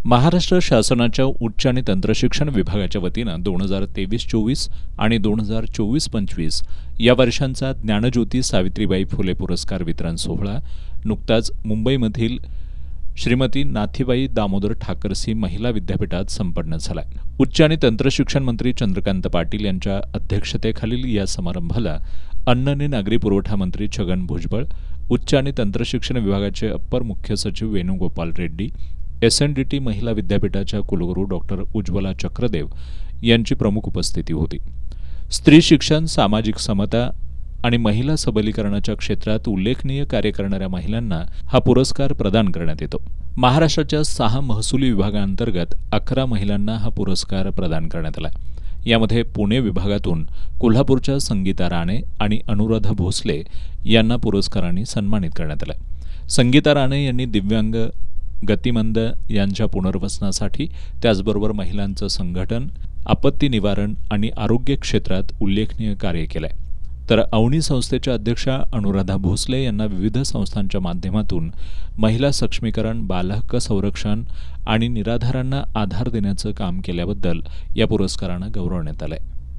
महाराष्ट्र शासनाच्या उच्च आणि तंत्रशिक्षण विभागाच्या वतीनं 2023-24 आणि 2024-25 या वर्षांचा ज्ञानज्योती सावित्रीबाई फुले पुरस्कार वितरण सोहळा नुकताच मुंबईमधील श्रीमती नाथीबाई दामोदर ठाकरसी महिला विद्यापीठात संपन्न झाला. उच्च आणि तंत्रशिक्षण मंत्री चंद्रकांत पाटील यांच्या अध्यक्षतेखालील या समारंभाला अन्न आणि नागरी पुरवठा मंत्री छगन भुजबळ, उच्च आणि तंत्रशिक्षण विभागाचे अप्पर मुख्य सचिव वेणुगोपाल रेड्डी, SNDT महिला विद्यापीठाच्या कुलगुरू डॉक्टर उज्ज्वला चक्रदेव यांची प्रमुख उपस्थिती होती. स्त्री शिक्षण, सामाजिक समता आणि महिला सबलीकरणाच्या क्षेत्रात उल्लेखनीय कार्य करणाऱ्या महिलांना हा पुरस्कार प्रदान करण्यात येतो. महाराष्ट्राच्या 6 महसुली विभागांतर्गत 11 महिलांना हा पुरस्कार प्रदान करण्यात आला. यामध्ये पुणे विभागातून कोल्हापूरच्या संगीता राणे आणि अनुराधा भोसले यांना पुरस्काराने सन्मानित करण्यात आलं. संगीता राणे यांनी दिव्यांग, गतिमंद यांच्या पुनर्वसनासाठी, त्याचबरोबर महिलांचं संघटन, आपत्ती निवारण आणि आरोग्य क्षेत्रात उल्लेखनीय कार्य केलंय. तर अवनी संस्थेच्या अध्यक्षा अनुराधा भोसले यांना विविध संस्थांच्या माध्यमातून महिला सक्षमीकरण, बालहक्क संरक्षण आणि निराधारांना आधार देण्याचं काम केल्याबद्दल या पुरस्कारानं गौरवण्यात आलंय.